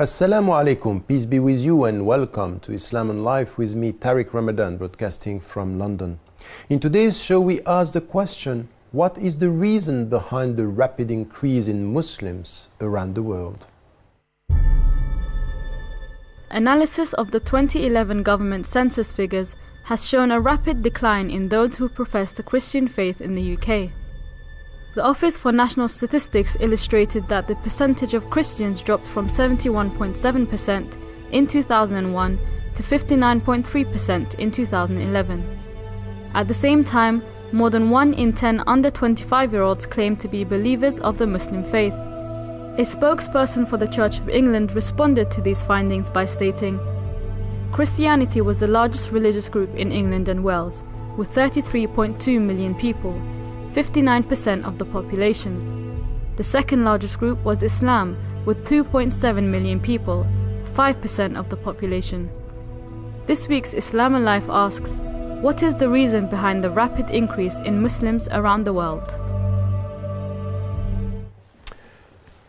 Assalamu alaikum, peace be with you and welcome to Islam and Life with me, Tariq Ramadan, broadcasting from London. In today's show we ask the question, what is the reason behind the rapid increase in Muslims around the world? Analysis of the 2011 government census figures has shown a rapid decline in those who profess the Christian faith in the UK. The Office for National Statistics illustrated that the percentage of Christians dropped from 71.7% in 2001 to 59.3% in 2011. At the same time, more than 1 in 10 under 25-year-olds claim to be believers of the Muslim faith. A spokesperson for the Church of England responded to these findings by stating, "Christianity was the largest religious group in England and Wales, with 33.2 million people, 59% of the population. The second largest group was Islam, with 2.7 million people, 5% of the population." This week's Islam and Life asks, what is the reason behind the rapid increase in Muslims around the world?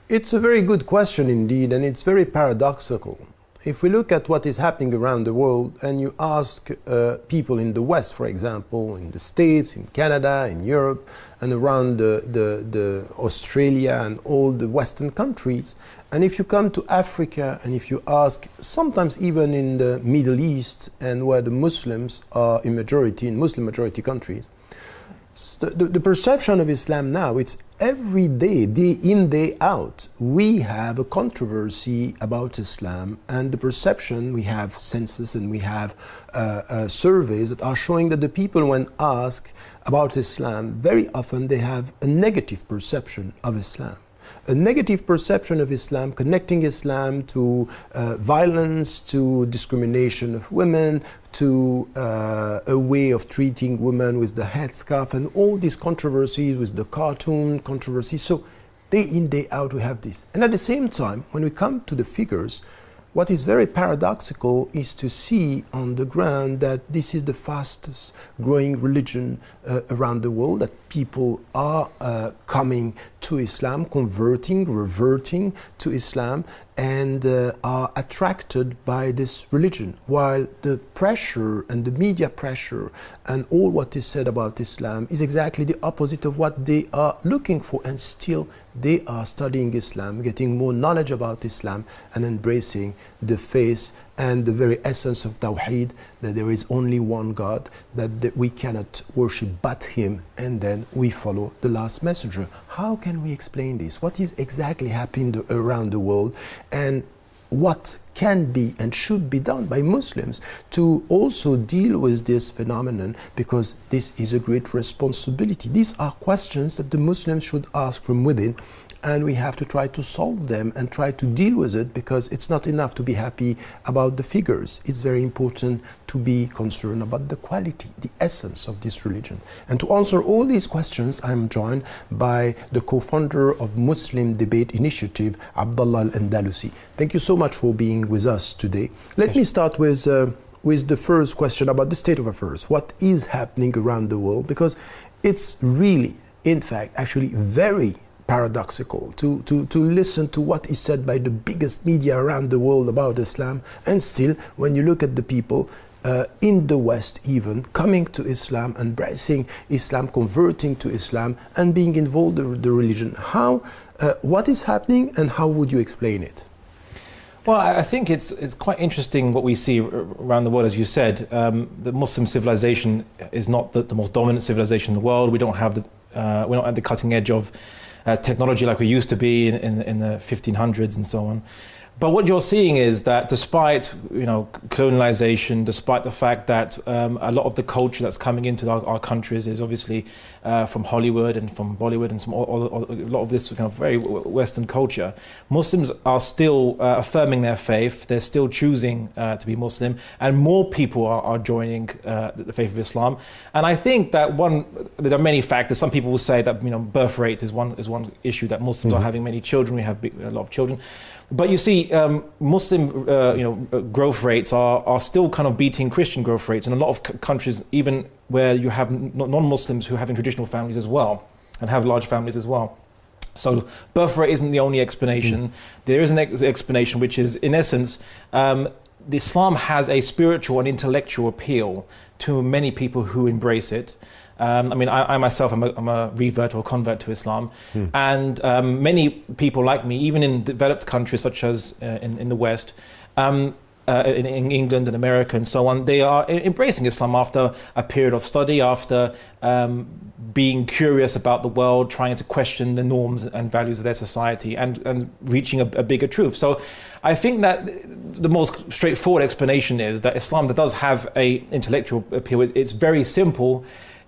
It's a very good question indeed, and it's very paradoxical. If we look at what is happening around the world and you ask people in the West, for example, in the States, in Canada, in Europe, and around the Australia and all the Western countries, and if you come to Africa and if you ask, sometimes even in the Middle East and where the Muslims are in majority, in Muslim majority countries, the perception of Islam now, it's every day, day in, day out, we have a controversy about Islam, and the perception, we have census and we have surveys that are showing that the people, when asked about Islam, very often they have a negative perception of Islam. A negative perception of Islam, connecting Islam to violence, to discrimination of women, to a way of treating women with the headscarf, and all these controversies with the cartoon controversy. So day in, day out we have this. And at the same time, when we come to the figures, what is very paradoxical is to see on the ground that this is the fastest growing religion around the world, that people are coming to Islam, converting, reverting to Islam, and are attracted by this religion, while the pressure and the media pressure and all what is said about Islam is exactly the opposite of what they are looking for, and still they are studying Islam, getting more knowledge about Islam and embracing the faith and the very essence of Tawheed, that there is only one God, that we cannot worship but Him, and then we follow the last messenger. How can we explain this? What is exactly happening around the world, and what can be and should be done by Muslims to also deal with this phenomenon, because this is a great responsibility. These are questions that the Muslims should ask from within, and we have to try to solve them and try to deal with it, because it's not enough to be happy about the figures. It's very important to be concerned about the quality, the essence of this religion. And to answer all these questions, I'm joined by the co-founder of Muslim Debate Initiative, Abdullah Al-Andalusi. Thank you so much for being with us today. Let me start with the first question about the state of affairs. What is happening around the world? Because it's really, in fact, actually very paradoxical to listen to what is said by the biggest media around the world about Islam, and still, when you look at the people in the West even, coming to Islam, embracing Islam, converting to Islam, and being involved in the religion. What is happening, and how would you explain it? Well, I think it's quite interesting what we see around the world. As you said, the Muslim civilization is not the most dominant civilization in the world. We don't have we're not at the cutting edge of technology like we used to be in the 1500s and so on. But what you're seeing is that despite colonialization, despite the fact that a lot of the culture that's coming into our countries is obviously from Hollywood and from Bollywood and a lot of this kind of very Western culture, Muslims are still affirming their faith. They're still choosing to be Muslim, and more people are joining the faith of Islam. And I think that there are many factors. Some people will say that birth rate is one issue, that Muslims are having many children. We have a lot of children. But you see, Muslim growth rates are still kind of beating Christian growth rates in a lot of countries, even where you have non-Muslims who have traditional families as well and have large families as well. So birth rate isn't the only explanation. There is an explanation, which is, in essence, Islam has a spiritual and intellectual appeal to many people who embrace it. I mean, I myself, I'm a revert or convert to Islam. And many people like me, even in developed countries such as in the West, in England and America and so on, they are embracing Islam after a period of study, after being curious about the world, trying to question the norms and values of their society, and reaching a bigger truth. So I think that the most straightforward explanation is that Islam that does have a intellectual appeal. It's very simple,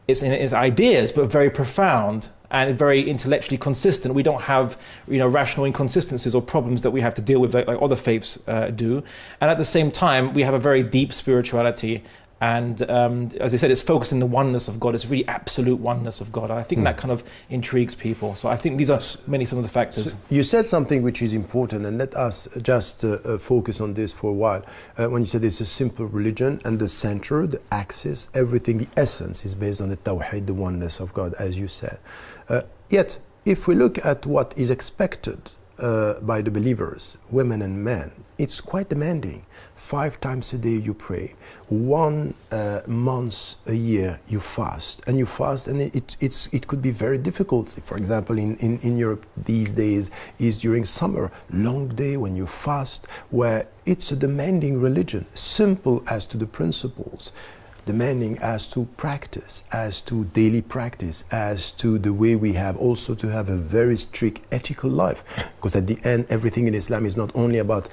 it's in its ideas, but very profound and very intellectually consistent. We don't have, rational inconsistencies or problems that we have to deal with like other faiths do. And at the same time, we have a very deep spirituality. And as I said, it's focused in the oneness of God. It's really absolute oneness of God. I think that kind of intrigues people. So I think these are some of the factors. So you said something which is important, and let us just focus on this for a while. When you said it's a simple religion, and the center, the axis, everything, the essence is based on the tawhid, the oneness of God, as you said. Yet, if we look at what is expected by the believers, women and men, it's quite demanding. 5 times a day you pray, 1 month a year you fast, and it could be very difficult. For example, in Europe these days is during summer, long day when you fast, where it's a demanding religion, simple as to the principles, demanding as to practice, as to daily practice, as to the way we have also to have a very strict ethical life. Because at the end, everything in Islam is not only about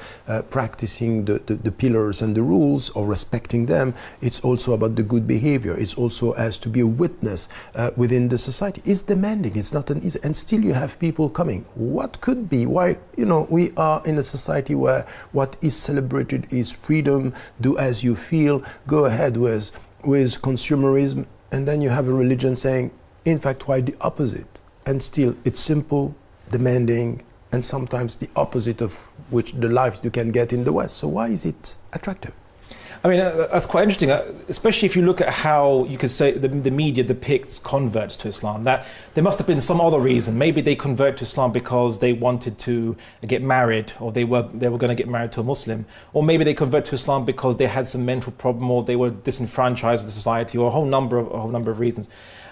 practicing the pillars and the rules or respecting them, it's also about the good behavior. It's also as to be a witness within the society. It's demanding, it's not an easy, and still you have people coming. What could be, why, we are in a society where what is celebrated is freedom, do as you feel, go ahead with consumerism, and then you have a religion saying, in fact, quite the opposite. And still, it's simple, demanding, and sometimes the opposite of which the lives you can get in the West. So why is it attractive? I mean, that's quite interesting, especially if you look at how you could say the media depicts converts to Islam, that there must have been some other reason. Maybe they convert to Islam because they wanted to get married, or they were going to get married to a Muslim, or maybe they convert to Islam because they had some mental problem, or they were disenfranchised with society, or a whole number of reasons.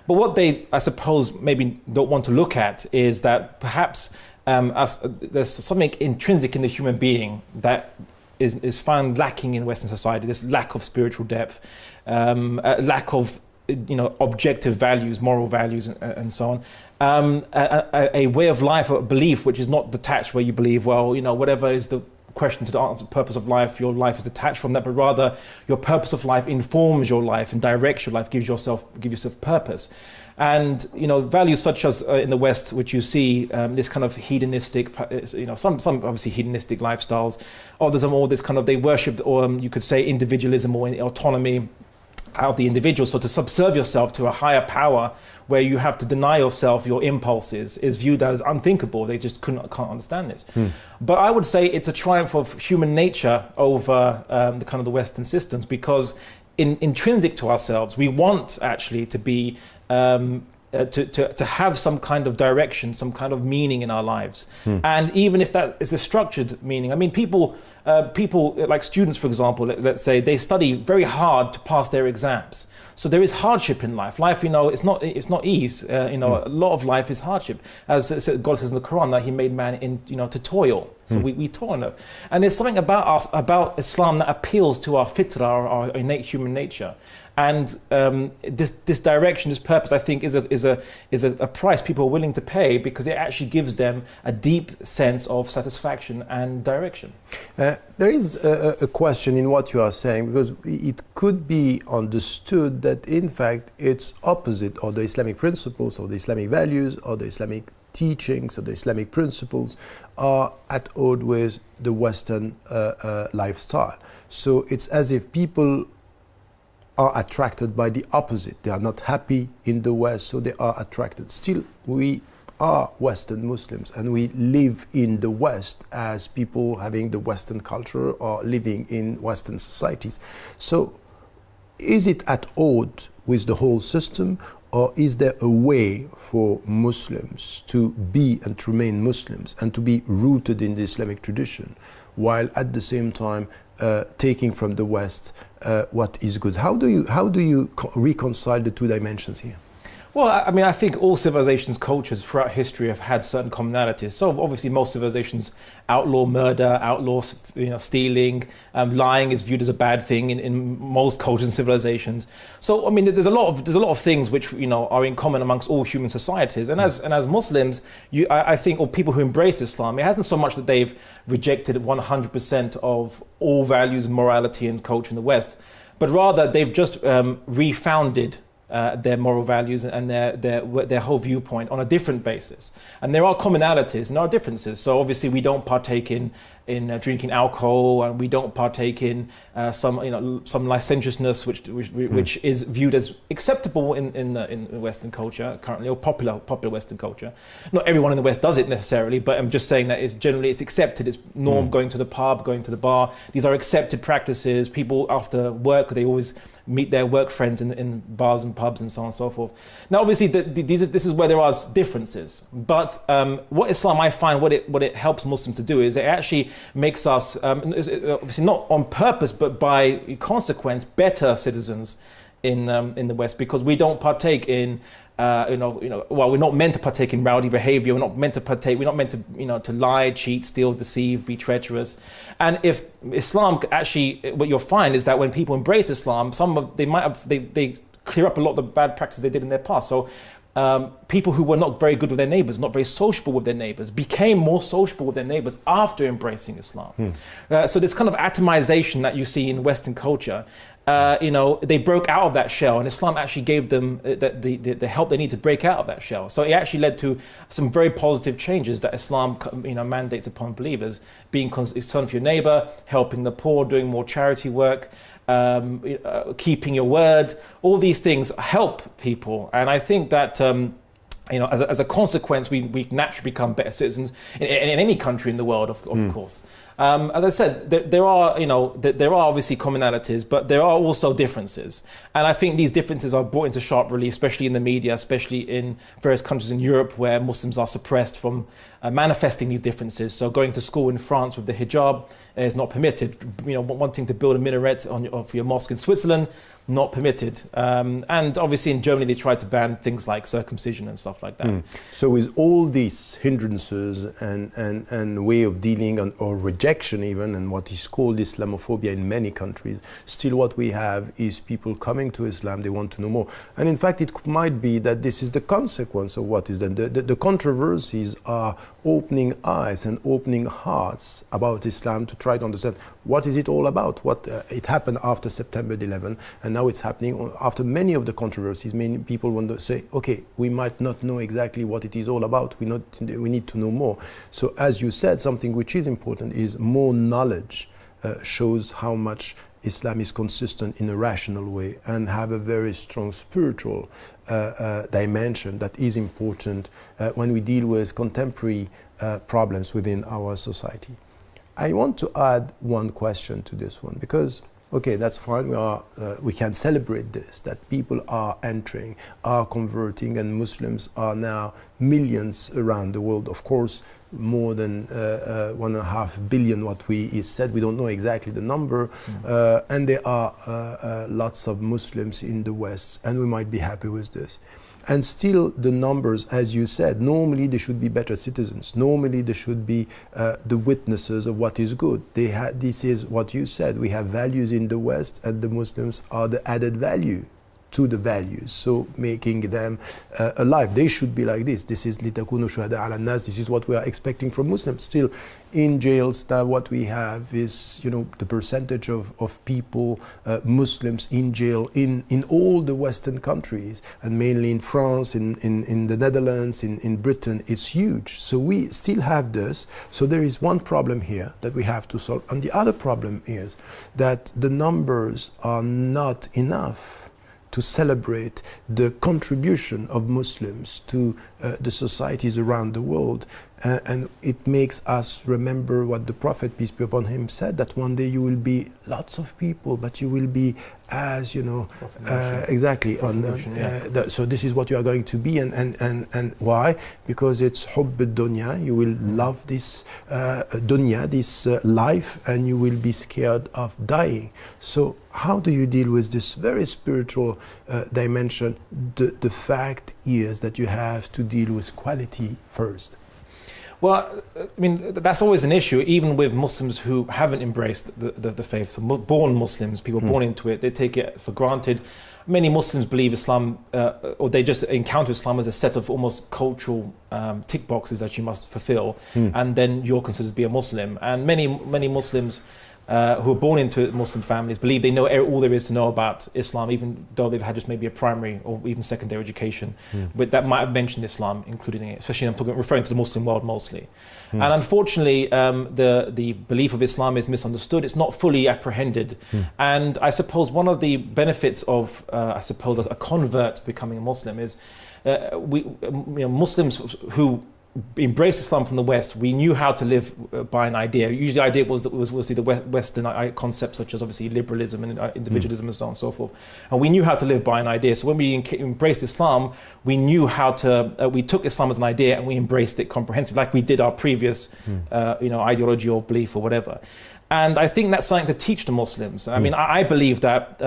But what they, I suppose, maybe don't want to look at is that perhaps there's something intrinsic in the human being that is found lacking in Western society. This lack of spiritual depth, lack of objective values, moral values, and so on. A way of life, a belief which is not detached, where you believe, well, whatever is the question to the answer, purpose of life, your life is detached from that, but rather your purpose of life informs your life and directs your life, give yourself purpose. And values such as in the West, which you see this kind of hedonistic, some obviously hedonistic lifestyles. Others are more this kind of, they worship, or you could say, individualism or autonomy of the individual. So to subserve yourself to a higher power, where you have to deny yourself your impulses, is viewed as unthinkable. They just can't understand this. But I would say it's a triumph of human nature over the kind of the Western systems, because intrinsic to ourselves, we want actually to be to have some kind of direction, some kind of meaning in our lives. And even if that is a structured meaning, I mean, people like students, for example, let's say, they study very hard to pass their exams. So there is hardship in life. Life, it's not ease. A lot of life is hardship. As God says in the Quran, that He made man to toil. So we toil. And there's something about Islam that appeals to our fitrah, our innate human nature. And this direction, this purpose, I think, is a price people are willing to pay, because it actually gives them a deep sense of satisfaction and direction. There is a question in what you are saying, because it could be understood that, in fact, it's opposite, or the Islamic principles, or the Islamic values, or the Islamic teachings, or the Islamic principles are at odds with the Western lifestyle. So it's as if people are attracted by the opposite. They are not happy in the West, so they are attracted. Still, we are Western Muslims, and we live in the West as people having the Western culture or living in Western societies. So is it at odds with the whole system, or is there a way for Muslims to be and to remain Muslims and to be rooted in the Islamic tradition, while at the same time taking from the West what is good? How do you reconcile the two dimensions here? Well, I mean, I think all civilizations, cultures throughout history have had certain commonalities. So obviously most civilizations outlaw murder, outlaw stealing, lying is viewed as a bad thing in most cultures and civilizations. So I mean, there's a lot of things which are in common amongst all human societies. And as Muslims, I think, or people who embrace Islam, it hasn't so much that they've rejected 100% of all values and morality and culture in the West, but rather they've just refounded their moral values and their whole viewpoint on a different basis. And there are commonalities and there are differences. So obviously we don't partake in drinking alcohol, and we don't partake in some licentiousness which is viewed as acceptable in Western culture currently, or popular Western culture. Not everyone in the West does it necessarily, but I'm just saying that it's accepted. It's norm. Going to the pub, going to the bar. These are accepted practices. People after work, they always meet their work friends in bars and pubs and so on and so forth. Now, obviously, this is where there are differences. But what Islam, I find, what it helps Muslims to do is it actually makes us, obviously not on purpose, but by consequence, better citizens in the West, because we don't partake in. Well, we're not meant to partake in rowdy behavior. We're not meant to to lie, cheat, steal, deceive, be treacherous. And if Islam actually, what you'll find is that when people embrace Islam, they clear up a lot of the bad practices they did in their past. So people who were not very good with their neighbors, not very sociable with their neighbors, became more sociable with their neighbors after embracing Islam. So this kind of atomization that you see in Western culture, they broke out of that shell, and Islam actually gave them the help they need to break out of that shell. So it actually led to some very positive changes that Islam mandates upon believers: being concerned for your neighbor, helping the poor, doing more charity work, keeping your word. All these things help people, and I think that as a consequence, we naturally become better citizens in any country in the world, of course. As I said, there are obviously commonalities, but there are also differences. And I think these differences are brought into sharp relief, especially in the media, especially in various countries in Europe where Muslims are suppressed from manifesting these differences. So going to school in France with the hijab is not permitted. Wanting to build a minaret for your mosque in Switzerland, not permitted. And obviously in Germany, they tried to ban things like circumcision and stuff like that. So with all these hindrances and way of dealing or rejection even, and what is called Islamophobia in many countries, still what we have is people coming to Islam, they want to know more. And in fact, it might be that this is the consequence of what is done. The controversies are opening eyes and opening hearts about Islam to try to understand what is it all about. It happened after September 11, and now it's happening after many of the controversies. Many people want to say, okay, we might not know exactly what it is all about. We need to know more. So as you said, something which is important is more knowledge shows how much Islam is consistent in a rational way and have a very strong spiritual dimension that is important when we deal with contemporary problems within our society. I want to add one question to this one, because okay, that's fine. We can celebrate this, that people are entering, are converting, and Muslims are now millions around the world. Of course, more than 1.5 billion, what is said. We don't know exactly the number. And there are lots of Muslims in the West, and we might be happy with this. And still the numbers, as you said, normally they should be better citizens. Normally they should be the witnesses of what is good. This is what you said. We have values in the West, and the Muslims are the added value to the values, so making them alive. They should be like this. This is litakunu shuhada ala nas. This is what we are expecting from Muslims. Still, in jails now, what we have is, the percentage of people, Muslims in jail in all the Western countries, and mainly in France, in the Netherlands, in Britain, it's huge. So we still have this. So there is one problem here that we have to solve. And the other problem is that the numbers are not enough to celebrate the contribution of Muslims to the societies around the world. And it makes us remember what the Prophet, peace be upon him, said, that one day you will be lots of people, but you will be, as you know, exactly. So this is what you are going to be, and why? Because it's hubb dunya. You will love this dunya, this life, and you will be scared of dying. So how do you deal with this very spiritual dimension? The fact is that you have to deal with quality first. Well, I mean, that's always an issue, even with Muslims who haven't embraced the faith. So born Muslims, people born into it, they take it for granted. Many Muslims believe Islam, or they just encounter Islam as a set of almost cultural tick boxes that you must fulfill, and then you're considered to be a Muslim. And many Muslims who are born into Muslim families believe they know all there is to know about Islam, even though they've had just maybe a primary or even secondary education, but that might have mentioned Islam, including it, especially I'm referring to the Muslim world mostly. And unfortunately, the belief of Islam is misunderstood. It's not fully apprehended. And I suppose one of the benefits of, a convert becoming a Muslim is Muslims who embraced Islam from the West, we knew how to live by an idea. Usually the idea was the Western concepts such as obviously liberalism and individualism and so on and so forth. And we knew how to live by an idea. So when we embraced Islam, we knew how to, we took Islam as an idea and we embraced it comprehensively, like we did our previous ideology or belief or whatever. And I think that's something to teach the Muslims. I mean, I believe that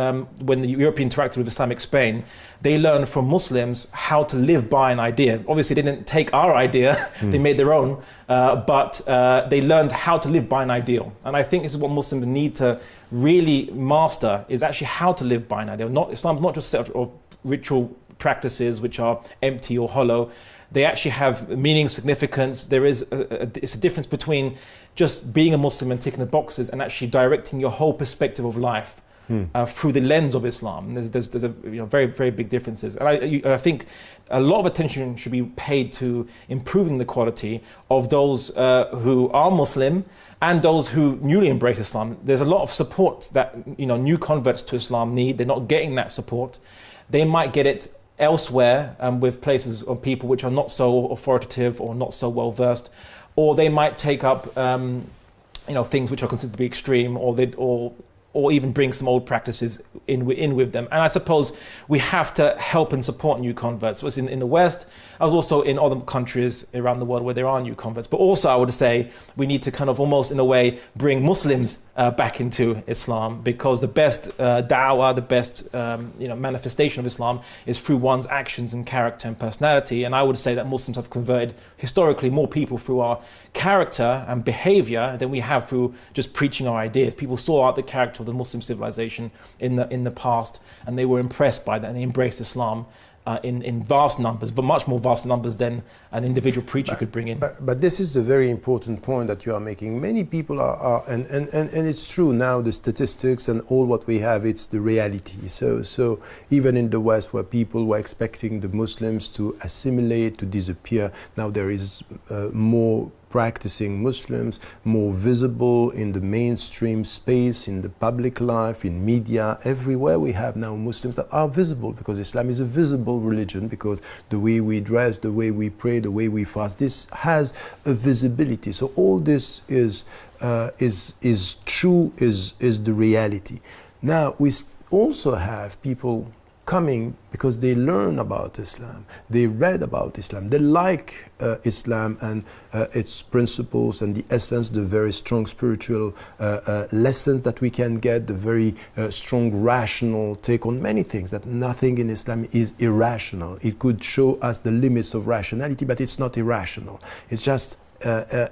when the European interacted with Islamic Spain, they learned from Muslims how to live by an idea. Obviously, they didn't take our idea, they made their own, but they learned how to live by an ideal. And I think this is what Muslims need to really master, is actually how to live by an ideal. Islam's not just a set of ritual practices which are empty or hollow. They actually have meaning, significance. There is it's a difference between just being a Muslim and ticking the boxes and actually directing your whole perspective of life through the lens of Islam. There's a very, very big differences. And I think a lot of attention should be paid to improving the quality of those who are Muslim and those who newly embrace Islam. There's a lot of support that new converts to Islam need. They're not getting that support. They might get it elsewhere with places of people which are not so authoritative or not so well versed, or they might take up things which are considered to be extreme, or even bring some old practices in with them. And I suppose we have to help and support new converts. I was in the West, I was also in other countries around the world where there are new converts. But also I would say we need to kind of almost in a way bring Muslims back into Islam, because the best da'wah, the best manifestation of Islam is through one's actions and character and personality. And I would say that Muslims have converted historically more people through our character and behavior than we have through just preaching our ideas. People saw out the character of the Muslim civilization in the past, and they were impressed by that, and they embraced Islam in vast numbers, but much more vast numbers than an individual preacher could bring in. But this is the very important point that you are making. Many people are and it's true now, the statistics and all what we have, it's the reality. So even in the West, where people were expecting the Muslims to assimilate, to disappear, now there is more practicing Muslims, more visible in the mainstream space, in the public life, in media, everywhere we have now Muslims that are visible, because Islam is a visible religion, because the way we dress, the way we pray, the way we fast, this has a visibility. So all this is true, is the reality. Now we also have people coming because they learn about Islam, they read about Islam, they like Islam and its principles and the essence, the very strong spiritual lessons that we can get, the very strong rational take on many things, that nothing in Islam is irrational. It could show us the limits of rationality, but it's not irrational. It's just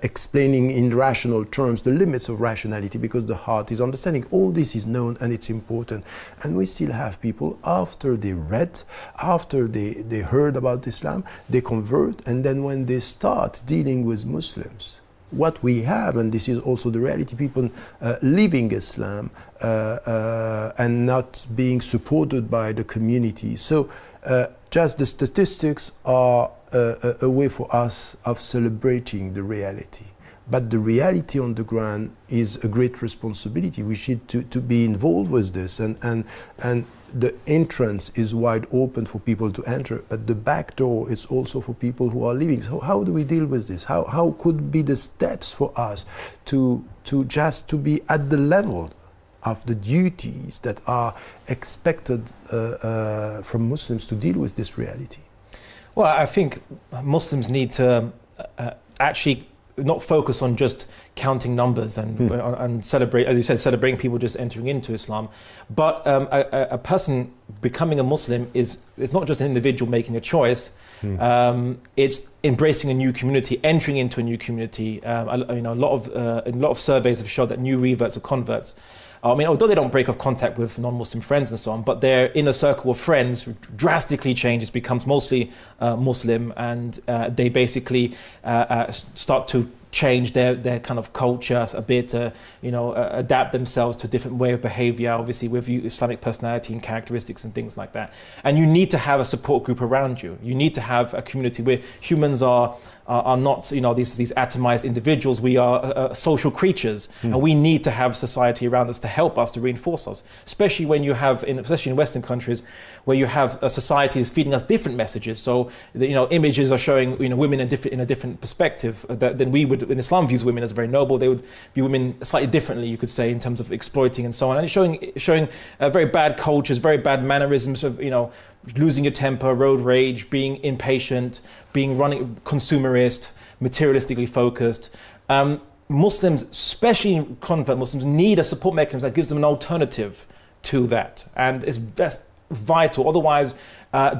explaining in rational terms the limits of rationality, because the heart is understanding. All this is known and it's important. And we still have people, after they read, after they heard about Islam, they convert, and then when they start dealing with Muslims, what we have, and this is also the reality, people leaving Islam and not being supported by the community. So just the statistics are a way for us of celebrating the reality. But the reality on the ground is a great responsibility. We should to be involved with this. And the entrance is wide open for people to enter, but the back door is also for people who are leaving. So how do we deal with this? How could be the steps for us to just to be at the level of the duties that are expected from Muslims to deal with this reality? Well, I think Muslims need to actually not focus on just counting numbers and celebrate, as you said, celebrating people just entering into Islam. But a person becoming a Muslim is not just an individual making a choice. It's embracing a new community, entering into a new community. A lot of surveys have shown that new reverts or converts, I mean, although they don't break off contact with non-Muslim friends and so on, but their inner circle of friends drastically changes, becomes mostly Muslim, and they basically start to change their kind of culture a bit, adapt themselves to a different way of behavior, obviously with Islamic personality and characteristics and things like that. And you need to have a support group around you. You need to have a community where humans are not, these atomized individuals. We are social creatures, and we need to have society around us to help us, to reinforce us. Especially when you have, especially in Western countries, where you have societies feeding us different messages. So, images are showing, women in a different perspective than we would. When Islam views women as very noble, they would view women slightly differently, you could say, in terms of exploiting and so on. And it's showing very bad cultures, very bad mannerisms of, losing your temper, road rage, being impatient, running consumerist, materialistically focused. Muslims, especially convert Muslims, need a support mechanism that gives them an alternative to that. And that's vital. Otherwise,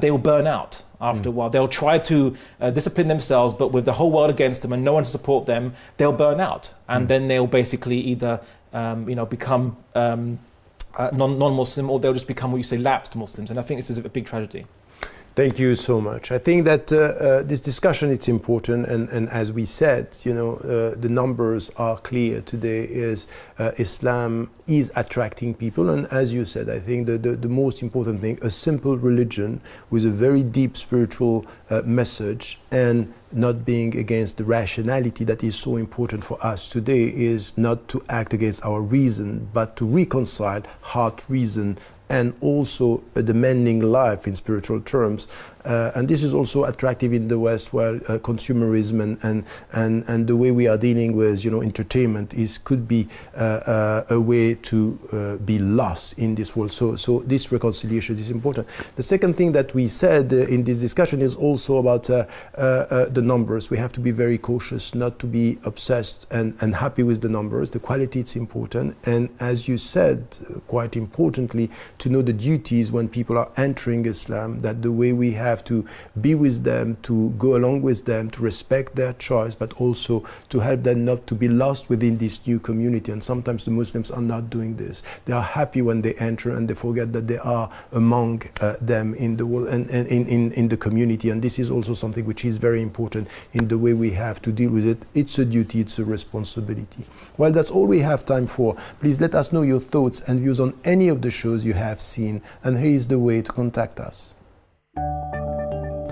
they will burn out after a while. They'll try to discipline themselves, but with the whole world against them and no one to support them, they'll burn out. And then they'll basically either, become non-Muslim, or they'll just become what you say, lapsed Muslims. And I think this is a big tragedy. Thank you so much. I think that this discussion is important, and as we said, the numbers are clear today. Islam is attracting people, and as you said, I think the most important thing, a simple religion with a very deep spiritual message, and not being against the rationality that is so important for us today, is not to act against our reason, but to reconcile heart, reason, and also a demanding life in spiritual terms. And this is also attractive in the West, where consumerism and the way we are dealing with entertainment could be a way to be lost in this world. So this reconciliation is important. The second thing that we said in this discussion is also about the numbers. We have to be very cautious, not to be obsessed and happy with the numbers. The quality is important, and as you said, quite importantly, to know the duties when people are entering Islam, that the way we have to be with them, to go along with them, to respect their choice, but also to help them not to be lost within this new community. And sometimes the Muslims are not doing this. They are happy when they enter, and they forget that they are among them in the world and in the community. And this is also something which is very important in the way we have to deal with it. It's a duty, it's a responsibility. Well, that's all we have time for. Please let us know your thoughts and views on any of the shows you have seen, and here is the way to contact us.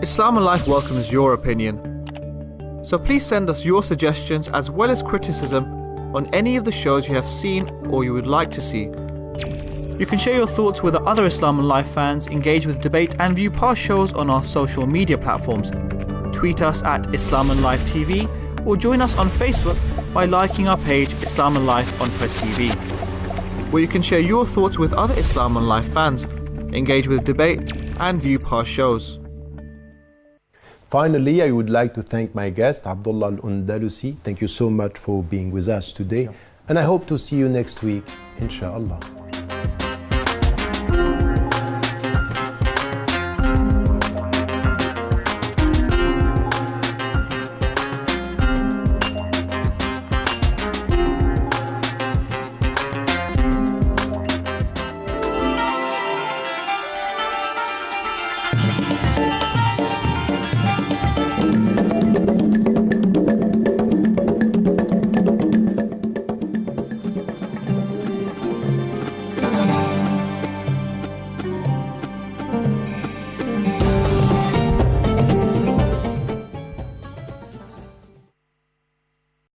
Islam and Life welcomes your opinion. So please send us your suggestions as well as criticism on any of the shows you have seen or you would like to see. You can share your thoughts with the other Islam and Life fans, engage with debate and view past shows on our social media platforms. Tweet us at Islam and Life TV, or join us on Facebook by liking our page Islam and Life on Press TV, where you can share your thoughts with other Islam and Life fans, engage with debate and view past shows. Finally, I would like to thank my guest, Abdullah Al-Andalusi. Thank you so much for being with us today. And I hope to see you next week, inshallah.